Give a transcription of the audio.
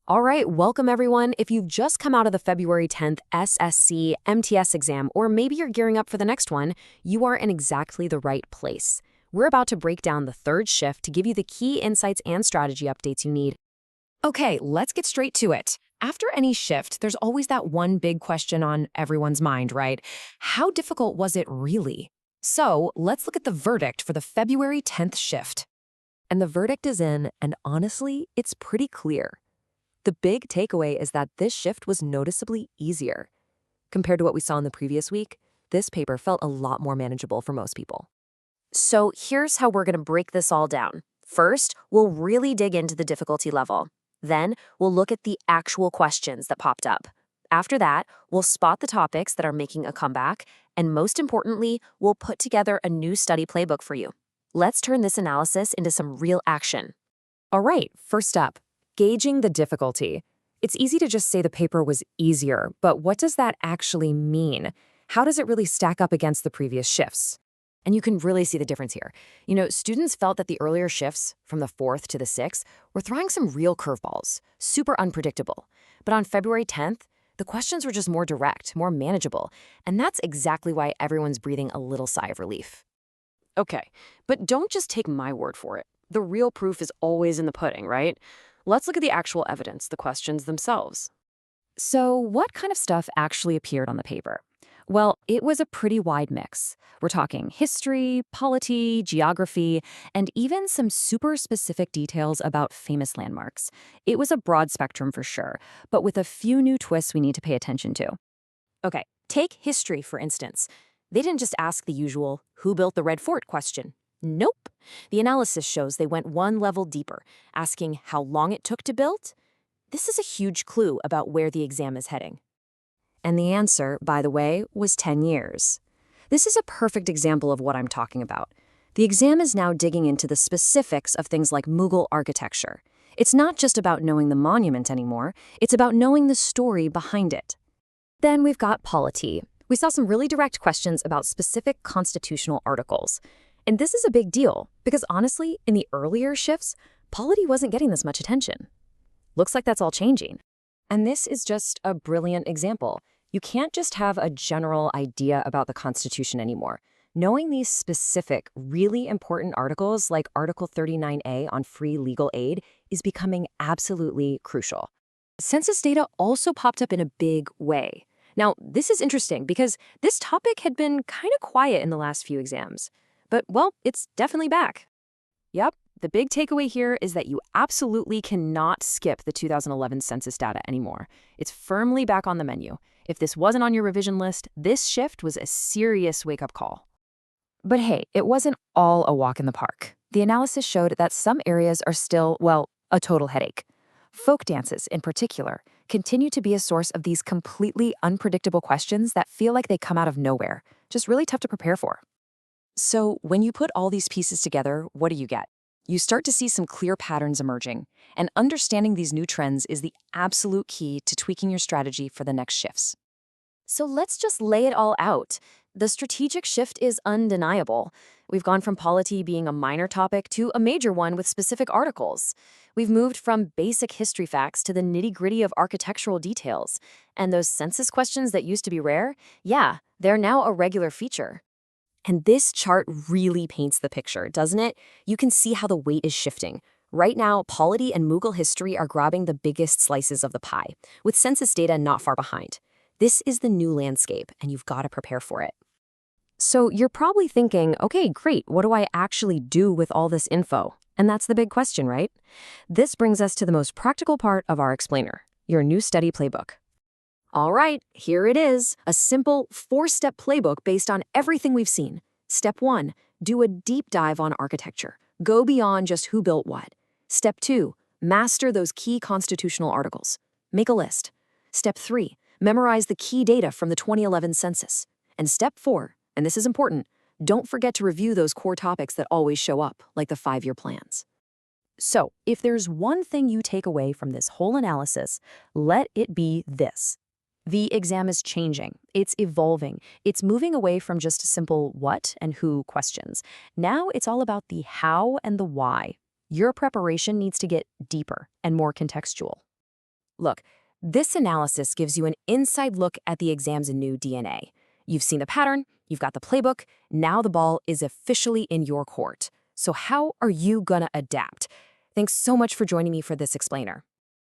All right, welcome everyone. If you've just come out of the February 10th SSC MTS exam, or maybe you're gearing up for the next one, you are in exactly the right place. We're about to break down the third shift to give you the key insights and strategy updates you need. Okay, let's get straight to it. After any shift, there's always that one big question on everyone's mind, right? How difficult was it really? So let's look at the verdict for the February 10th shift. And the verdict is in, and honestly, it's pretty clear. The big takeaway is that this shift was noticeably easier. Compared to what we saw in the previous week, this paper felt a lot more manageable for most people. So here's how we're going to break this all down. First, we'll really dig into the difficulty level. Then, we'll look at the actual questions that popped up. After that, we'll spot the topics that are making a comeback, and most importantly, we'll put together a new study playbook for you. Let's turn this analysis into some real action. All right, first up. Gauging the difficulty. It's easy to just say the paper was easier, but what does that actually mean? How does it really stack up against the previous shifts? And you can really see the difference here. Students felt that the earlier shifts, from the 4th to the 6th, were throwing some real curveballs, super unpredictable. But on February 10th, the questions were just more direct, more manageable, and that's exactly why everyone's breathing a little sigh of relief. Okay, but don't just take my word for it. The real proof is always in the pudding, right? Let's look at the actual evidence, the questions themselves. So what kind of stuff actually appeared on the paper? Well, it was a pretty wide mix. We're talking history, polity, geography, and even some super specific details about famous landmarks. It was a broad spectrum for sure, but with a few new twists we need to pay attention to. Okay, take history, for instance. They didn't just ask the usual, who built the Red Fort question. Nope. The analysis shows they went one level deeper, asking how long it took to build. This is a huge clue about where the exam is heading. And the answer, by the way, was 10 years. This is a perfect example of what I'm talking about. The exam is now digging into the specifics of things like Mughal architecture. It's not just about knowing the monument anymore, it's about knowing the story behind it. Then we've got polity. We saw some really direct questions about specific constitutional articles. And this is a big deal, because honestly, in the earlier shifts, polity wasn't getting this much attention. Looks like that's all changing. And this is just a brilliant example. You can't just have a general idea about the Constitution anymore. Knowing these specific, really important articles, like Article 39A on free legal aid, is becoming absolutely crucial. Census data also popped up in a big way. Now, this is interesting because this topic had been kind of quiet in the last few exams. But, well, it's definitely back. Yep, the big takeaway here is that you absolutely cannot skip the 2011 census data anymore. It's firmly back on the menu. If this wasn't on your revision list, this shift was a serious wake-up call. But hey, it wasn't all a walk in the park. The analysis showed that some areas are still, well, a total headache. Folk dances, in particular, continue to be a source of these completely unpredictable questions that feel like they come out of nowhere, just really tough to prepare for. So when you put all these pieces together, what do you get? You start to see some clear patterns emerging, and understanding these new trends is the absolute key to tweaking your strategy for the next shifts. So let's just lay it all out. The strategic shift is undeniable. We've gone from polity being a minor topic to a major one with specific articles. We've moved from basic history facts to the nitty-gritty of architectural details. And those census questions that used to be rare, yeah, they're now a regular feature. And this chart really paints the picture, doesn't it? You can see how the weight is shifting. Right now, polity and Mughal history are grabbing the biggest slices of the pie, with census data not far behind. This is the new landscape, and you've got to prepare for it. So you're probably thinking, okay, great, what do I actually do with all this info? And that's the big question, right? This brings us to the most practical part of our explainer, your new study playbook. All right, here it is, a simple 4-step playbook based on everything we've seen. Step 1, do a deep dive on architecture. Go beyond just who built what. Step 2, master those key constitutional articles. Make a list. Step 3, memorize the key data from the 2011 census. And step 4, and this is important, don't forget to review those core topics that always show up, like the 5-year plans. So, if there's one thing you take away from this whole analysis, let it be this. The exam is changing, it's evolving, it's moving away from just simple what and who questions. Now it's all about the how and the why. Your preparation needs to get deeper and more contextual. Look, this analysis gives you an inside look at the exam's new DNA. You've seen the pattern, you've got the playbook, now the ball is officially in your court. So how are you gonna adapt? Thanks so much for joining me for this explainer.